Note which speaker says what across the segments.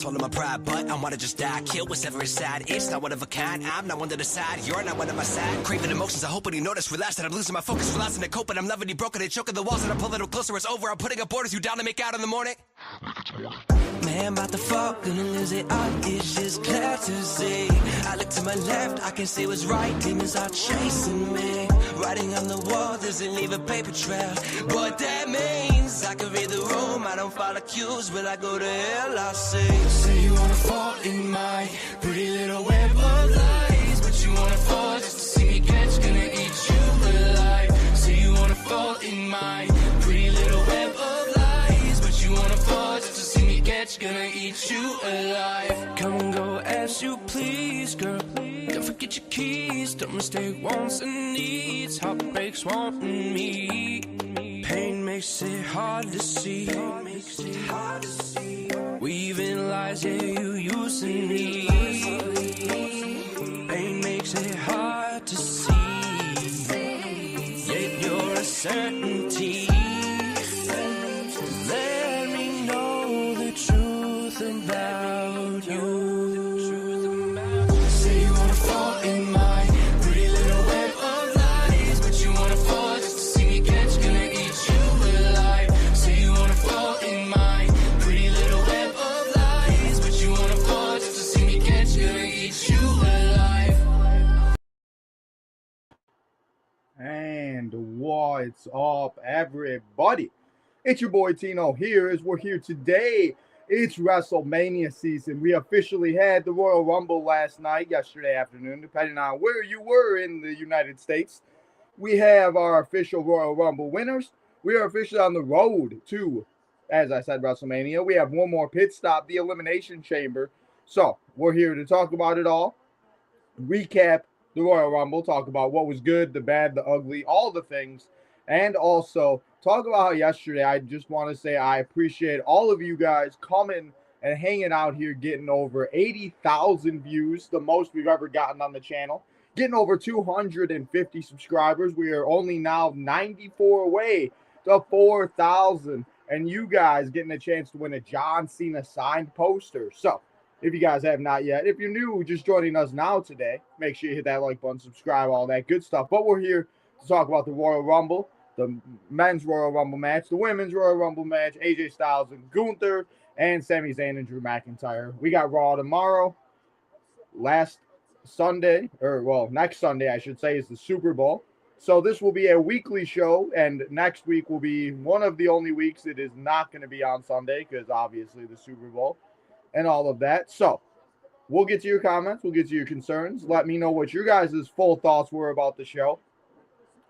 Speaker 1: Swallow my pride, but I wanna just die. Kill whatever is sad. It's not one of a kind. I'm not one to decide. You're not one of my side. Craving emotions. I hope when you notice. Relax that I'm losing my focus. Relaxing to cope, and I'm loving you broken and choking the walls. And I'm pulling them closer. It's over. I'm putting up borders. You down to make out in the morning. Man, about to fall, gonna lose it all. It's just clear to see. I look to my left, I can see what's right. Demons are chasing me. Writing on the wall doesn't leave a paper trail. What that means, I can read the room. I don't follow cues. Will I go to hell? I'll see. Say you wanna fall in my pretty little web of lies, but you wanna fall just to see me catch. Gonna eat you alive. Say you wanna fall in my pretty little web of lies, but you wanna fall just to see me catch. Gonna eat you alive. Come and go as you please, girl. Don't forget your keys. Don't mistake wants and needs. Heartbreaks wanting me. Pain makes it hard to see. Weaving lies, yeah, you used to need. Pain makes it hard to see. Yet you're a certainty. Let me know the truth about you. Say you wanna fall in my pretty little web of lies, but you wanna fall just to see me catch. Gonna eat you alive. Say you wanna fall in my pretty little web of lies, but you wanna fall just to see me catch. Gonna eat you alive.
Speaker 2: And what's up, everybody? It's your boy Tino here, as we're here today. It's WrestleMania season. We officially had the Royal Rumble yesterday afternoon, depending on where you were in the United States. We have our official Royal Rumble winners. We are officially on the road to, as I said, WrestleMania. We have one more pit stop, the Elimination Chamber. So we're here to talk about it all, recap the Royal Rumble, talk about what was good, the bad, the ugly, all the things, and also talk about how yesterday, I just want to say I appreciate all of you guys coming and hanging out here, getting over 80,000 views, the most we've ever gotten on the channel, getting over 250 subscribers. We are only now 94 away to 4,000, and you guys getting a chance to win a John Cena signed poster. So if you guys have not yet, if you're new, just joining us now today, make sure you hit that like button, subscribe, all that good stuff. But we're here to talk about the Royal Rumble, the men's Royal Rumble match, the women's Royal Rumble match, AJ Styles and Gunther, and Sami Zayn and Drew McIntyre. We got Raw tomorrow. Next Sunday, I should say, is the Super Bowl. So this will be a weekly show, and next week will be one of the only weeks it is not going to be on Sunday, because obviously the Super Bowl and all of that. So we'll get to your comments. We'll get to your concerns. Let me know what your guys' full thoughts were about the show.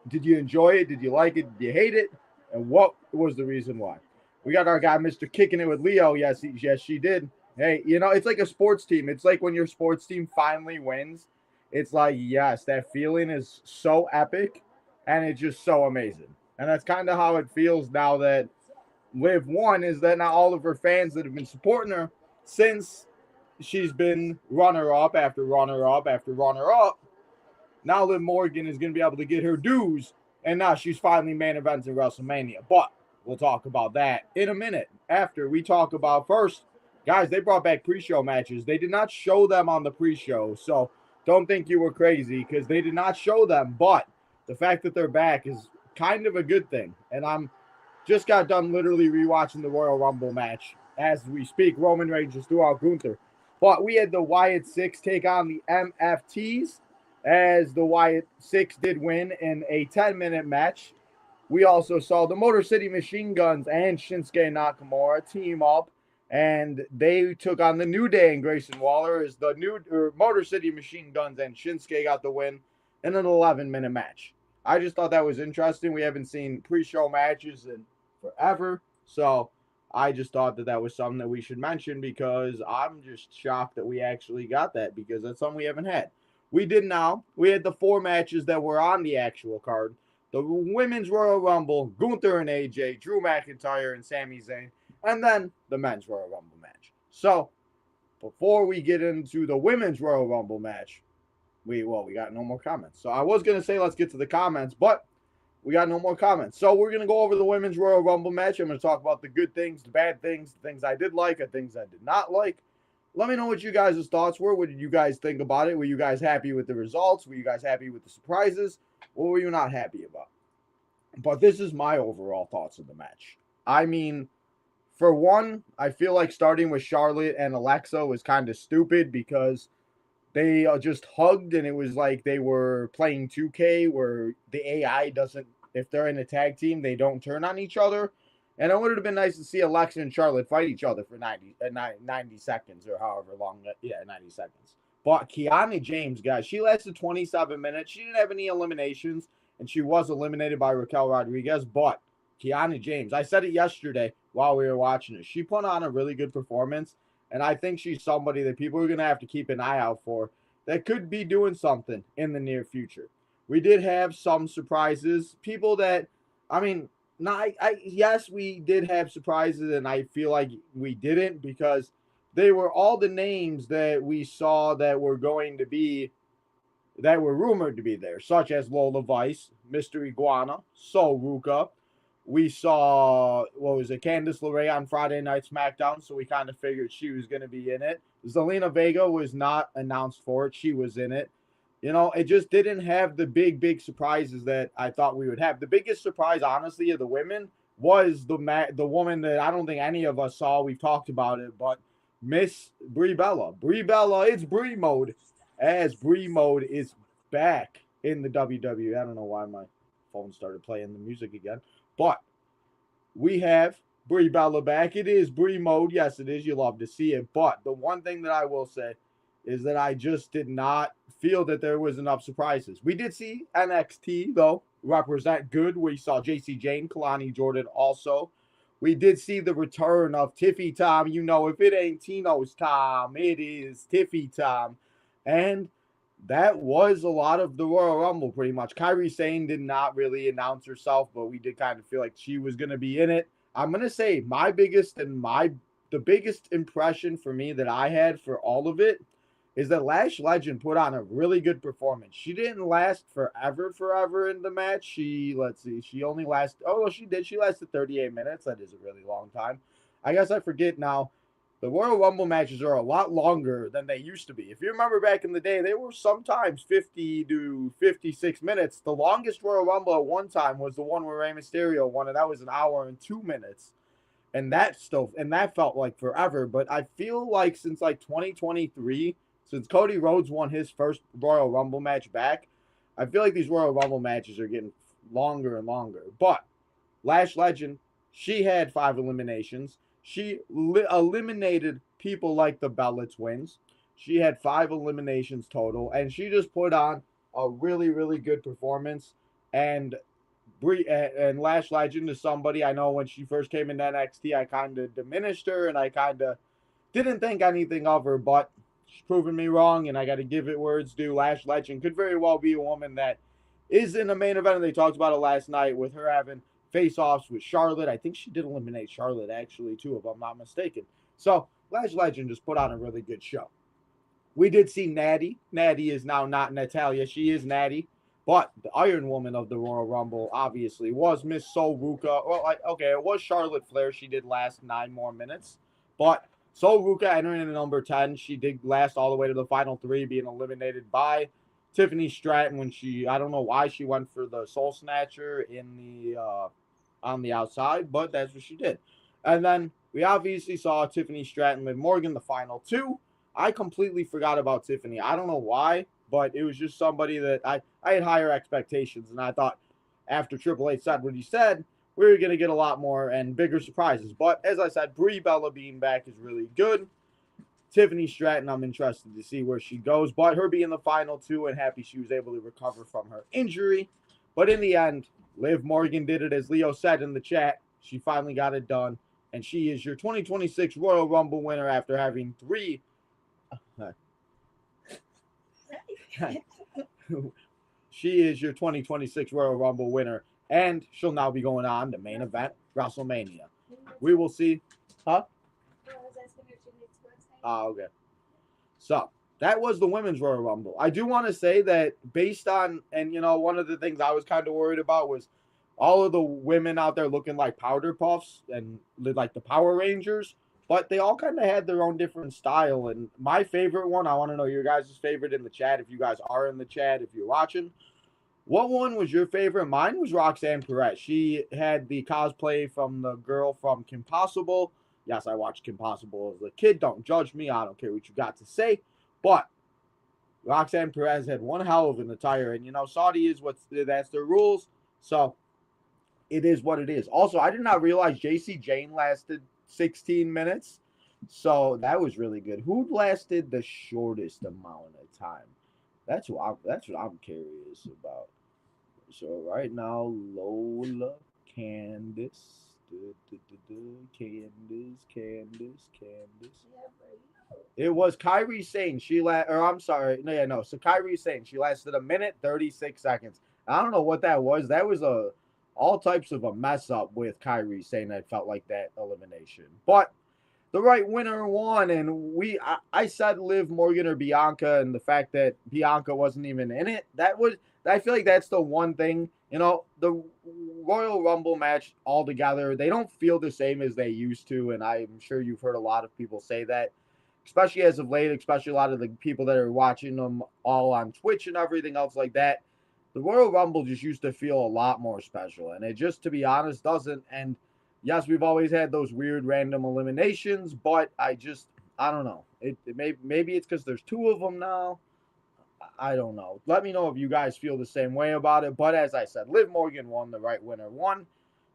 Speaker 2: Did you enjoy it? Did you like it? Did you hate it? And what was the reason why? We got our guy, Mr. Kicking It with Leo. Yes, she did. Hey, it's like a sports team. It's like when your sports team finally wins. It's like, yes, that feeling is so epic, and it's just so amazing. And that's kind of how it feels now that Liv won, is that now all of her fans that have been supporting her since she's been runner-up after runner-up after runner-up, now Liv Morgan is going to be able to get her dues, and now she's finally main eventing WrestleMania. But we'll talk about that in a minute after we talk about first. Guys, they brought back pre-show matches. They did not show them on the pre-show, so don't think you were crazy because they did not show them. But the fact that they're back is kind of a good thing. And I'm just got done literally rewatching the Royal Rumble match as we speak. Roman Reigns just threw out Gunther. But we had the Wyatt Six take on the MFTs, as the Wyatt Six did win in a 10-minute match. We also saw the Motor City Machine Guns and Shinsuke Nakamura team up, and they took on the New Day and Grayson Waller, as the Motor City Machine Guns and Shinsuke got the win in an 11-minute match. I just thought that was interesting. We haven't seen pre-show matches in forever, so I just thought that was something that we should mention, because I'm just shocked that we actually got that, because that's something we haven't had. We did now. We had the 4 matches that were on the actual card. The Women's Royal Rumble, Gunther and AJ, Drew McIntyre and Sami Zayn, and then the Men's Royal Rumble match. So, before we get into the Women's Royal Rumble match, we got no more comments. So, I was going to say let's get to the comments, but we got no more comments. So, we're going to go over the Women's Royal Rumble match. I'm going to talk about the good things, the bad things, the things I did like, the things I did not like. Let me know what you guys' thoughts were. What did you guys think about it? Were you guys happy with the results? Were you guys happy with the surprises? What were you not happy about? But this is my overall thoughts of the match. I mean, for one, I feel like starting with Charlotte and Alexa was kind of stupid because they just hugged and it was like they were playing 2K where the AI doesn't, if they're in a tag team, they don't turn on each other. And it would have been nice to see Alexa and Charlotte fight each other for 90 seconds or however long. Yeah, 90 seconds. But Kiana James, guys, she lasted 27 minutes. She didn't have any eliminations, and she was eliminated by Raquel Rodriguez. But Kiana James, I said it yesterday while we were watching it. She put on a really good performance, and I think she's somebody that people are going to have to keep an eye out for that could be doing something in the near future. We did have some surprises. People that, I mean, yes, we did have surprises, and I feel like we didn't because they were all the names that we saw that were going to be that were rumored to be there, such as Lola Vice, Mr. Iguana, So Ruka. We saw what was it, Candice LeRae on Friday Night SmackDown, so we kind of figured she was going to be in it. Zelina Vega was not announced for it; she was in it. You know, it just didn't have the big surprises that I thought we would have. The biggest surprise, honestly, of the women was the woman that I don't think any of us saw. We've talked about it, but Miss Brie Bella. Brie Bella, it's Brie mode, as Brie mode is back in the WWE. I don't know why my phone started playing the music again, but we have Brie Bella back. It is Brie mode. Yes, it is. You love to see it. But the one thing that I will say is that I just did not feel that there was enough surprises. We did see NXT, though, represent good. We saw JC Jane, Kalani Jordan also. We did see the return of Tiffy Tom. You know, if it ain't Tino's Tom, it is Tiffy Tom. And that was a lot of the Royal Rumble, pretty much. Kairi Sane did not really announce herself, but we did kind of feel like she was going to be in it. I'm going to say the biggest impression for me that I had for all of it is that Lash Legend put on a really good performance. She didn't last forever in the match. She only lasted, oh, well, she did. She lasted 38 minutes. That is a really long time. I guess I forget now. The Royal Rumble matches are a lot longer than they used to be. If you remember back in the day, they were sometimes 50 to 56 minutes. The longest Royal Rumble at one time was the one where Rey Mysterio won, and that was an hour and 2 minutes. And that felt like forever. But I feel like since like 2023, since Cody Rhodes won his first Royal Rumble match back, I feel like these Royal Rumble matches are getting longer and longer. But Lash Legend, she had 5 eliminations. She eliminated people like the Bella Twins. She had 5 eliminations total, and she just put on a really good performance. And Lash Legend is somebody I know when she first came into NXT, I kind of diminished her, and I kind of didn't think anything of her, but she's proven me wrong, and I got to give it where it's due. Lash Legend could very well be a woman that is in the main event, and they talked about it last night with her having face-offs with Charlotte. I think she did eliminate Charlotte, actually, too, if I'm not mistaken. So, Lash Legend just put on a really good show. We did see Natty. Natty is now not Natalya. She is Natty. But the Iron Woman of the Royal Rumble, obviously, was Miss Sol Ruka. Well, okay, it was Charlotte Flair. She did last 9 more minutes. But Sol Ruka entering in number 10. She did last all the way to the final 3, being eliminated by Tiffany Stratton when I don't know why she went for the Soul Snatcher on the outside, but that's what she did. And then we obviously saw Tiffany Stratton with Morgan the final 2. I completely forgot about Tiffany. I don't know why, but it was just somebody that I had higher expectations, and I thought after Triple H said what he said, we were going to get a lot more and bigger surprises. But as I said, Brie Bella being back is really good. Tiffany Stratton, I'm interested to see where she goes, but her being the final 2 and happy she was able to recover from her injury. But in the end, Liv Morgan did it, as Leo said in the chat. She finally got it done, and she is your 2026 Royal Rumble winner after having 3 she is your 2026 Royal Rumble winner, and she'll now be going on the main event, WrestleMania. We will see. Huh? Okay. So that was the women's Royal Rumble. I do want to say that based on, and one of the things I was kind of worried about was all of the women out there looking like powder puffs and like the Power Rangers. but they all kind of had their own different style. And my favorite one, I want to know your guys' favorite in the chat. If you guys are in the chat, if you're watching, what one was your favorite? Mine was Roxanne Perez. She had the cosplay from the girl from Kim Possible. Yes, I watched Kim Possible as a kid. Don't judge me. I don't care what you got to say. But Roxanne Perez had one hell of an attire. And, Saudi is that's their rules. So it is what it is. Also, I did not realize JC Jane lasted 16 minutes. So that was really good. Who lasted the shortest amount of time? That's what I'm curious about. So right now, Lola, Candace. Candace. It was Kyrie Sane. So Kyrie Sane. She lasted 1:36 seconds. I don't know what that was. That was all types of a mess up with Kyrie Sane. I felt like that elimination, but the right winner won, and I said Liv Morgan or Bianca, and the fact that Bianca wasn't even in it, I feel like that's the one thing, the Royal Rumble match altogether, they don't feel the same as they used to, and I'm sure you've heard a lot of people say that, especially as of late, especially a lot of the people that are watching them all on Twitch and everything else like that. The Royal Rumble just used to feel a lot more special, and it just, to be honest, doesn't. And yes, we've always had those weird random eliminations, but I don't know. Maybe it's because there's two of them now. I don't know. Let me know if you guys feel the same way about it. But as I said, Liv Morgan won. The right winner won,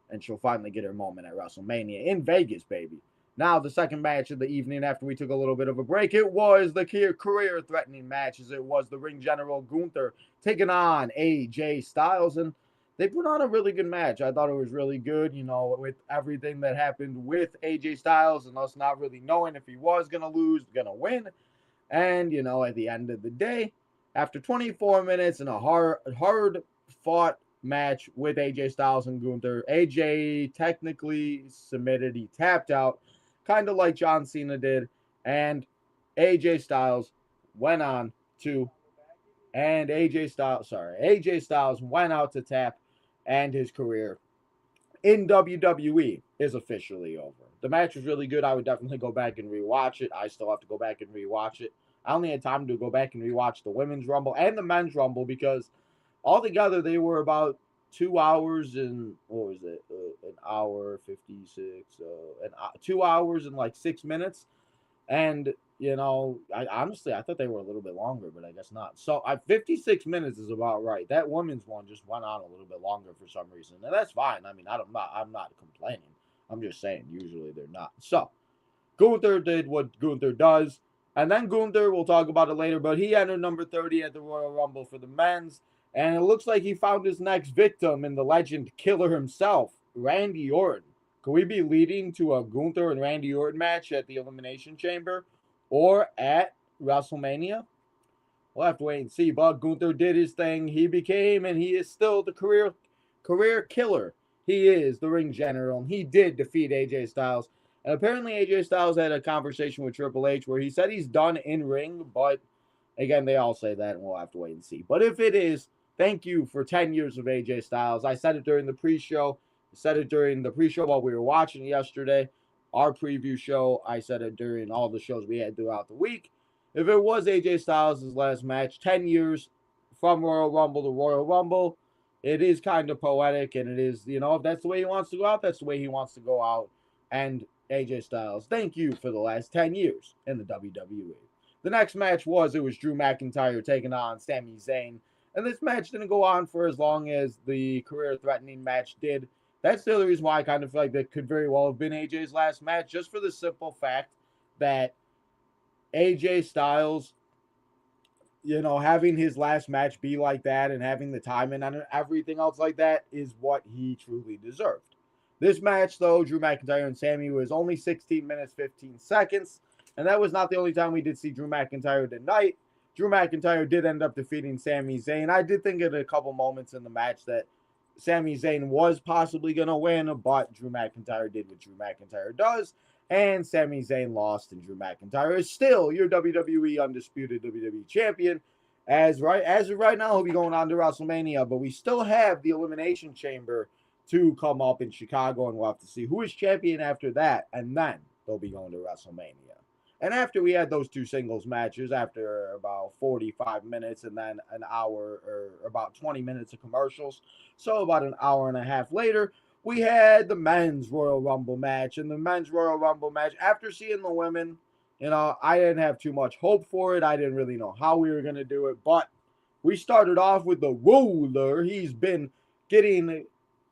Speaker 2: and she'll finally get her moment at WrestleMania in Vegas, baby. Now, the second match of the evening after we took a little bit of a break, it was the career-threatening match, as it was the ring general Gunther taking on AJ Styles, and they put on a really good match. I thought it was really good, with everything that happened with AJ Styles and us not really knowing if he was going to lose, going to win. And, at the end of the day, after 24 minutes in a hard-fought match with AJ Styles and Gunther, AJ technically submitted. He tapped out, kind of like John Cena did, and AJ Styles went on to, and AJ Styles went out to tap, and his career in WWE is officially over. The match was really good. I would definitely go back and rewatch it. I still have to go back and rewatch it. I only had time to go back and rewatch the Women's Rumble and the Men's Rumble because altogether they were about 2 hours and, what was it, an hour 56, 2 hours and like 6 minutes. And, I thought they were a little bit longer, but I guess not. So 56 minutes is about right. That women's one just went on a little bit longer for some reason. And that's fine. I mean, I'm not complaining. I'm just saying, usually they're not. So Gunther did what Gunther does. And then Gunther, we'll talk about it later, but he entered number 30 at the Royal Rumble for the men's. And it looks like he found his next victim in the legend killer himself, Randy Orton. Could we be leading to a Gunther and Randy Orton match at the Elimination Chamber or at WrestleMania? We'll have to wait and see. But Gunther did his thing. He became, and he is still the career killer. He is the ring general, and he did defeat AJ Styles. And apparently AJ Styles had a conversation with Triple H where he said he's done in ring, but again, they all say that, and we'll have to wait and see. But if it is, thank you for 10 years of AJ Styles. I said it during the pre-show. I said it during the pre-show while we were watching yesterday, our preview show. I said it during all the shows we had throughout the week. If it was AJ Styles' last match, 10 years from Royal Rumble to Royal Rumble, it is kind of poetic, and it is, if that's the way he wants to go out, that's the way he wants to go out. And AJ Styles, thank you for the last 10 years in the WWE. The next match was Drew McIntyre taking on Sami Zayn. And this match didn't go on for as long as the career-threatening match did. That's the other reason why I kind of feel like that could very well have been AJ's last match, just for the simple fact that AJ Styles, having his last match be like that and having the time and everything else like that is what he truly deserved. This match, though, Drew McIntyre and Sami, was only 16 minutes, 15 seconds. And that was not the only time we did see Drew McIntyre tonight. Drew McIntyre did end up defeating Sami Zayn. I did think at a couple moments in the match that Sami Zayn was possibly going to win, but Drew McIntyre did what Drew McIntyre does. And Sami Zayn lost, and Drew McIntyre is still your WWE Undisputed WWE Champion. As of right now, he'll be going on to WrestleMania, but we still have the Elimination Chamber to come up in Chicago, and we'll have to see who is champion after that. And then they'll be going to WrestleMania. And after we had those two singles matches, after about 45 minutes and then an hour or about 20 minutes of commercials, so about an hour and a half later, we had the men's Royal Rumble match. And the men's Royal Rumble match, after seeing the women, I didn't have too much hope for it. I didn't really know how we were going to do it. But we started off with the Ruler. He's been getting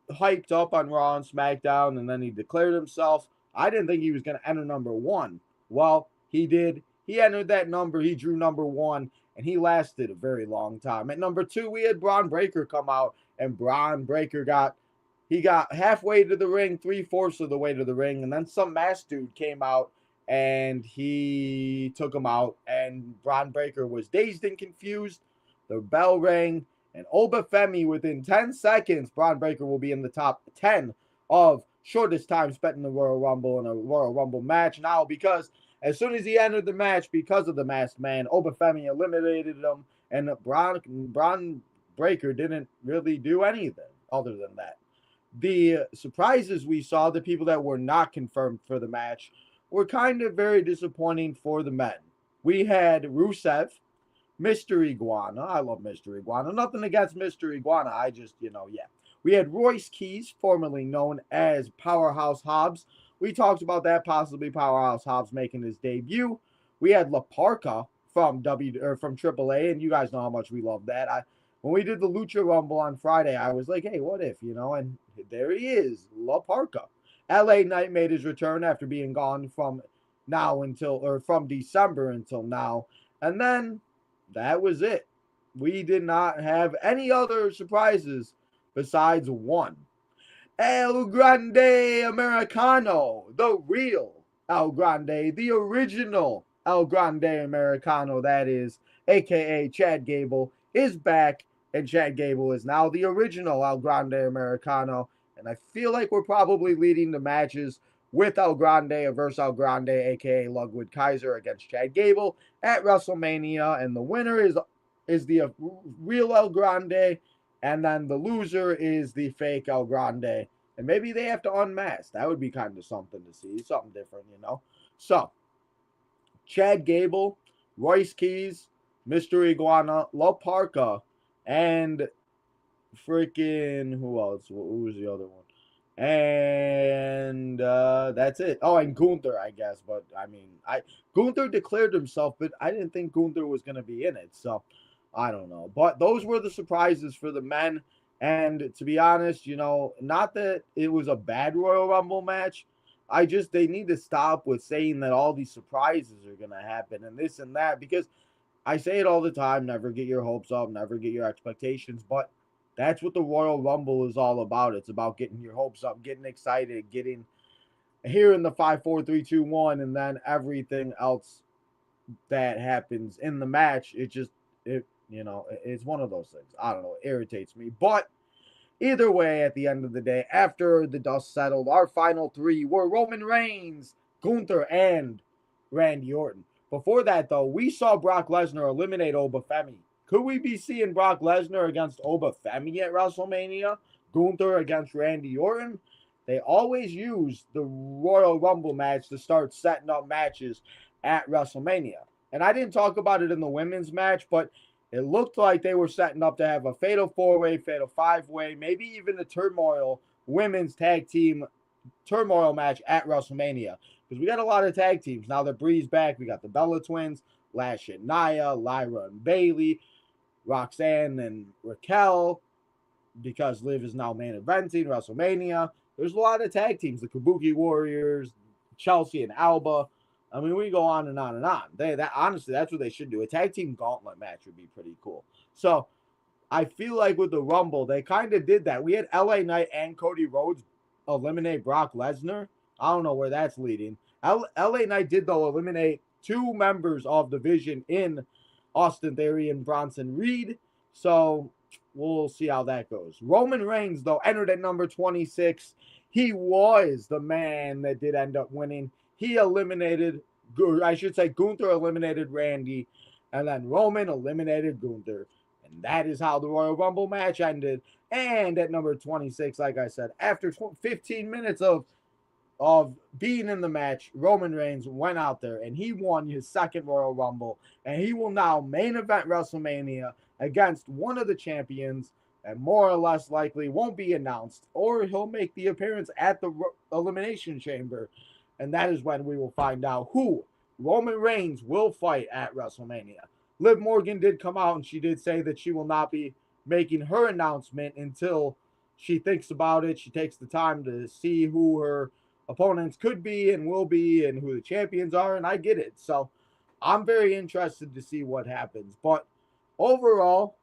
Speaker 2: hyped up on Raw and SmackDown, and then he declared himself. I didn't think he was going to enter number 1. Well, he did. He entered that number. He drew number 1, and he lasted a very long time. At number 2, we had Bron Breakker come out, and Bron Breakker got halfway to the ring, 3/4 of the way to the ring, and then some masked dude came out, and he took him out, and Bron Breakker was dazed and confused. The bell rang, and Obafemi, within 10 seconds, Bron Breakker will be in the top 10 of shortest time spent in the Royal Rumble in a Royal Rumble match now, because as soon as he entered the match, because of the masked man, Obafemi eliminated him, and Bron Breakker didn't really do anything other than that. The surprises we saw, the people that were not confirmed for the match, were kind of very disappointing for the men. We had Rusev, Mr. Iguana. I love Mr. Iguana. Nothing against Mr. Iguana. I just, yeah. We had Royce Keys, formerly known as Powerhouse Hobbs. We talked about that, possibly Powerhouse Hobbs making his debut. We had La Parka from AAA, and you guys know how much we love that. When we did the Lucha Rumble on Friday, I was like, hey, what if, and there he is, La Parka. LA Knight made his return after being gone from December until now. And then that was it. We did not have any other surprises besides one. El Grande Americano, the real El Grande, the original El Grande Americano, that is, a.k.a. Chad Gable, is back, and Chad Gable is now the original El Grande Americano, and I feel like we're probably leading the matches with El Grande versus El Grande, a.k.a. Ludwig Kaiser, against Chad Gable at WrestleMania, and the winner is the real El Grande, and then the loser is the fake El Grande. And maybe they have to unmask. That would be kind of something to see. Something different, So, Chad Gable, Royce Keys, Mr. Iguana, La Parka, and freaking, who else? Who was the other one? And that's it. Oh, and Gunther, I guess. But, Gunther declared himself, but I didn't think Gunther was going to be in it. So, I don't know. But those were the surprises for the men. And to be honest, not that it was a bad Royal Rumble match. They need to stop with saying that all these surprises are going to happen and this and that, because I say it all the time, never get your hopes up, never get your expectations, but that's what the Royal Rumble is all about. It's about getting your hopes up, getting excited, getting here in the 5, 4, 3, 2, 1, and then everything else that happens in the match, it's one of those things. I don't know. It irritates me. But either way, at the end of the day, after the dust settled, our final 3 were Roman Reigns, Gunther, and Randy Orton. Before that, though, we saw Brock Lesnar eliminate Obafemi. Could we be seeing Brock Lesnar against Obafemi at WrestleMania? Gunther against Randy Orton? They always use the Royal Rumble match to start setting up matches at WrestleMania. And I didn't talk about it in the women's match, but it looked like they were setting up to have a fatal 4-way, fatal 5-way, maybe even a Turmoil women's tag team Turmoil match at WrestleMania. Because we got a lot of tag teams. Now that Bree's back, we got the Bella Twins, Lash and Nia, Lyra and Bailey, Roxanne and Raquel, because Liv is now main eventing WrestleMania. There's a lot of tag teams, the Kabuki Warriors, Chelsea and Alba. We go on and on and on. Honestly, that's what they should do. A tag team gauntlet match would be pretty cool. So I feel like with the Rumble, they kind of did that. We had LA Knight and Cody Rhodes eliminate Brock Lesnar. I don't know where that's leading. LA Knight did, though, eliminate 2 members of the Vision in Austin Theory and Bronson Reed. So we'll see how that goes. Roman Reigns, though, entered at number 26. He was the man that did end up winning. He eliminated, Gunther eliminated Randy, and then Roman eliminated Gunther. And that is how the Royal Rumble match ended. And at number 26, like I said, after 15 minutes of of being in the match, Roman Reigns went out there and he won his second Royal Rumble, and he will now main event WrestleMania against one of the champions, and more or less likely won't be announced, or he'll make the appearance at the Elimination Chamber, and that is when we will find out who Roman Reigns will fight at WrestleMania. Liv Morgan did come out and she did say that she will not be making her announcement until she thinks about it. She takes the time to see who her opponents could be and will be and who the champions are, and I get it. So I'm very interested to see what happens. But overall,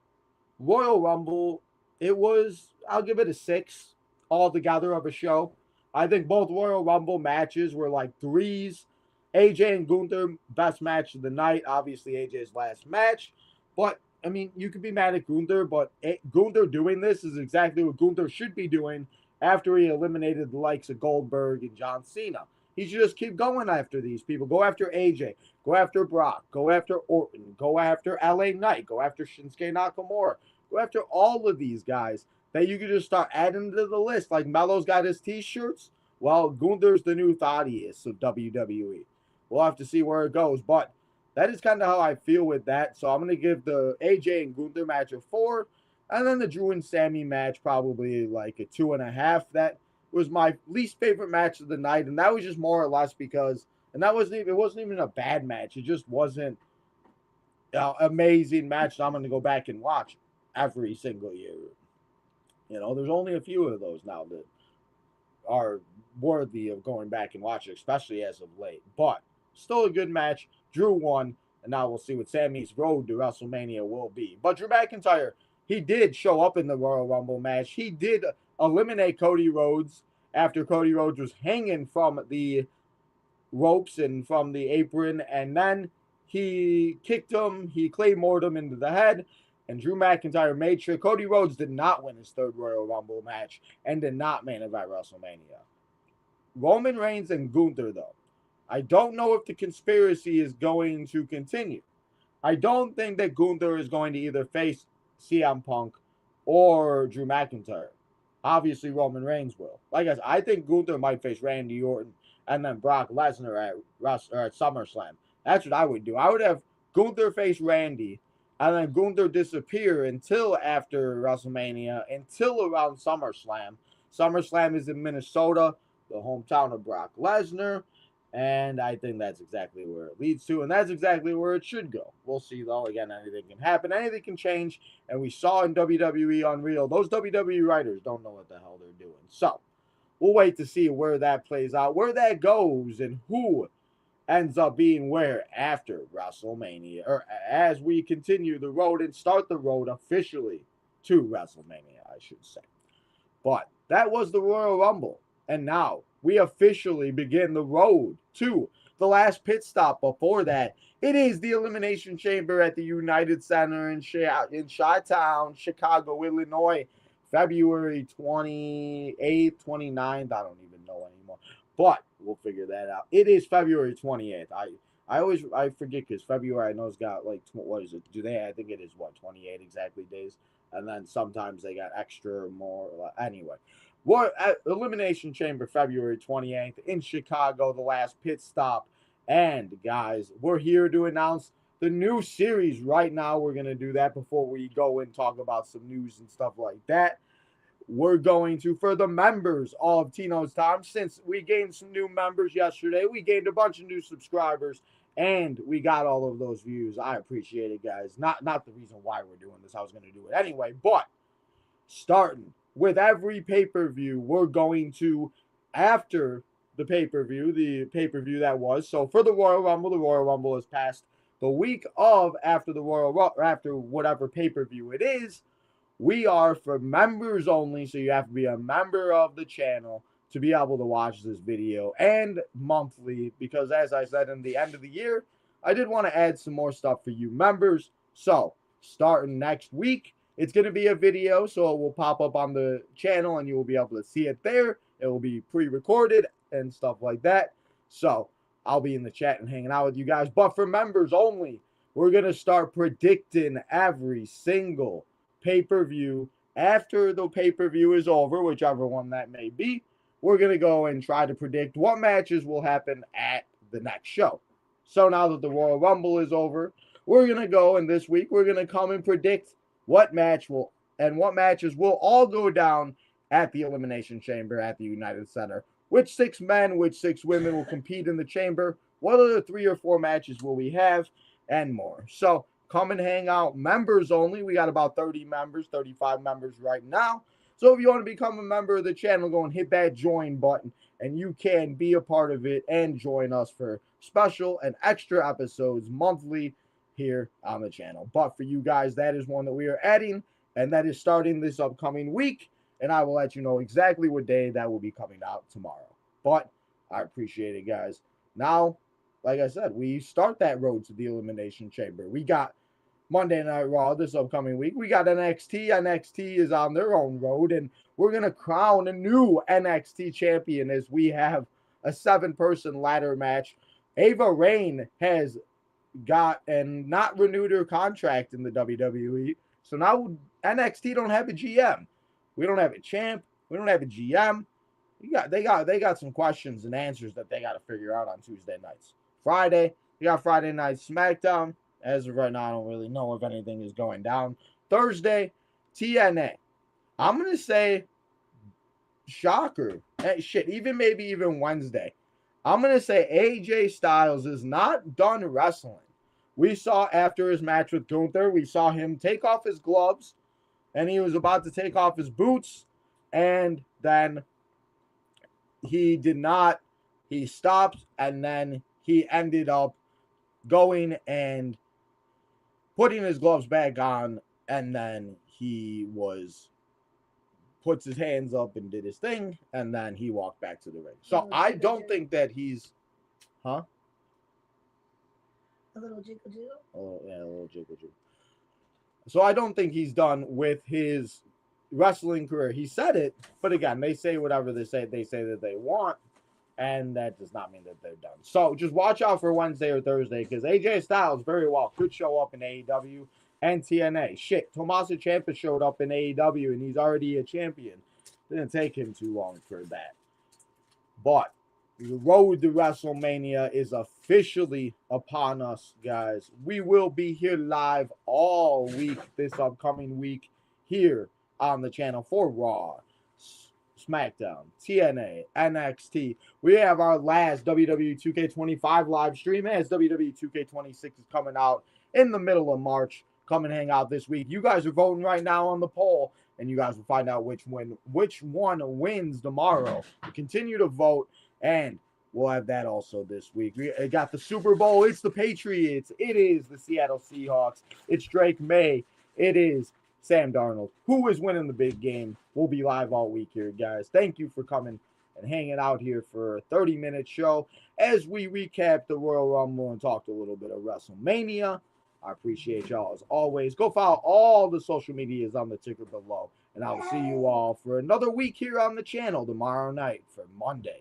Speaker 2: Royal Rumble, it was, I'll give it a 6 altogether of a show. I think both Royal Rumble matches were like 3s. AJ and Gunther, best match of the night. Obviously, AJ's last match. But, I mean, you could be mad at Gunther, but Gunther doing this is exactly what Gunther should be doing after he eliminated the likes of Goldberg and John Cena. He should just keep going after these people. Go after AJ. Go after Brock. Go after Orton. Go after LA Knight. Go after Shinsuke Nakamura. Go after all of these guys that you could just start adding to the list. Like Melo's got his t-shirts. Well, Gunther's the new Thaddeus of WWE. We'll have to see where it goes. But that is kind of how I feel with that. So I'm going to give the AJ and Gunther match a 4. And then the Drew and Sammy match probably like a 2.5. That was my least favorite match of the night. And that was just more or less because, and that wasn't even, it wasn't even a bad match. It just wasn't an amazing match that I'm going to go back and watch every single year. You know, there's only a few of those now that are worthy of going back and watching, especially as of late. But still a good match. Drew won, and now we'll see what Sammy's road to WrestleMania will be. But Drew McIntyre, he did show up in the Royal Rumble match. He did eliminate Cody Rhodes after Cody Rhodes was hanging from the ropes and from the apron, and then he kicked him, he claymored him into the head, and Drew McIntyre made sure Cody Rhodes did not win his third Royal Rumble match and did not main event WrestleMania. Roman Reigns and Gunther, though, I don't know if the conspiracy is going to continue. I don't think that Gunther is going to either face CM Punk or Drew McIntyre. Obviously, Roman Reigns will. Like I said, I think Gunther might face Randy Orton and then Brock Lesnar at SummerSlam. That's what I would do. I would have Gunther face Randy and then Gunther disappear until after WrestleMania, until around SummerSlam. SummerSlam is in Minnesota, the hometown of Brock Lesnar. And I think that's exactly where it leads to, and that's exactly where it should go. We'll see, though. Again, anything can happen. Anything can change, and we saw in WWE Unreal, those WWE writers don't know what the hell they're doing. So we'll wait to see where that plays out, where that goes, and who ends up being where after WrestleMania, or as we continue the road and start the road officially to WrestleMania, I should say. But that was the Royal Rumble, and now we officially begin the road to the last pit stop. Before that, it is the Elimination Chamber at the United Center in Chi-Town, Chicago, Illinois, February 28th, 29th. I don't even know anymore, but we'll figure that out. It is February 28th. I forget because February I know it's got like, what is it? I think it is 28 exactly days, and then sometimes they got extra or more. Anyway. We're at Elimination Chamber February 28th in Chicago, the last pit stop. And guys, we're here to announce the new series right now. We're going to do that before we go and talk about some news and stuff like that. We're going to, for the members of Tino's Time, since we gained some new members yesterday, we gained a bunch of new subscribers, and we got all of those views. I appreciate it, guys. Not the reason why we're doing this. I was going to do it anyway, but starting with every pay-per-view, we're going to, after the pay-per-view that was. So for the Royal Rumble is past the week of after whatever pay-per-view it is. We are for members only, so you have to be a member of the channel to be able to watch this video, and monthly, because as I said in the end of the year, I did want to add some more stuff for you members. So starting next week, it's going to be a video, so it will pop up on the channel, and you will be able to see it there. It will be pre-recorded and stuff like that. So I'll be in the chat and hanging out with you guys. But for members only, we're going to start predicting every single pay-per-view after the pay-per-view is over, whichever one that may be. we're going to go and try to predict what matches will happen at the next show. So now that the Royal Rumble is over, we're going to go, and this week we're going to come and predict what matches will all go down at the Elimination Chamber at the United Center. Which 6 men, which 6 women will compete in the chamber? What other 3 or 4 matches will we have? And more. So come and hang out. Members only. We got about 30 members, 35 members right now. So if you want to become a member of the channel, go and hit that join button, and you can be a part of it and join us for special and extra episodes monthly here on the channel. But for you guys, that is one that we are adding, and that is starting this upcoming week, and I will let you know exactly what day that will be coming out tomorrow. But I appreciate it, guys. Now, like I said, we start that road to the Elimination Chamber. We got Monday Night Raw this upcoming week. We got NXT. NXT is on their own road, and we're going to crown a new NXT champion as we have a 7-person ladder match. Ava Raine has got and not renewed her contract in the WWE. So now NXT don't have a GM. We don't have a champ. We don't have a GM. They got some questions and answers that they got to figure out on Tuesday nights. Friday, we got Friday Night SmackDown. As of right now, I don't really know if anything is going down. Thursday, TNA. I'm going to say, shocker. Maybe even Wednesday. I'm going to say AJ Styles is not done wrestling. We saw after his match with Gunther, we saw him take off his gloves, and he was about to take off his boots, and then he did not. He stopped, and then he ended up going and putting his gloves back on, and then he puts his hands up and did his thing, and then he walked back to the ring. So I don't think that he's,
Speaker 3: A little jiggle jiggle?
Speaker 2: Oh, yeah, a little jiggle jiggle. So I don't think he's done with his wrestling career. He said it, but again, they say whatever they say that they want, and that does not mean that they're done. So just watch out for Wednesday or Thursday, because AJ Styles very well could show up in AEW and TNA. Shit, Tommaso Ciampa showed up in AEW, and he's already a champion. Didn't take him too long for that. But the road to WrestleMania is officially upon us, guys. We will be here live all week this upcoming week here on the channel for Raw, SmackDown, TNA, NXT. We have our last WWE 2K25 live stream as WWE 2K26 is coming out in the middle of March. Come and hang out this week. You guys are voting right now on the poll, and you guys will find out which one wins tomorrow. Continue to vote, and we'll have that also this week. We got the Super Bowl. It's the Patriots. It is the Seattle Seahawks. It's Drake May. It is Sam Darnold. Who is winning the big game? We'll be live all week here, guys. Thank you for coming and hanging out here for a 30-minute show as we recap the Royal Rumble and talked a little bit of WrestleMania. I appreciate y'all as always. Go follow all the social medias on the ticker below. And I will see you all for another week here on the channel tomorrow night for Monday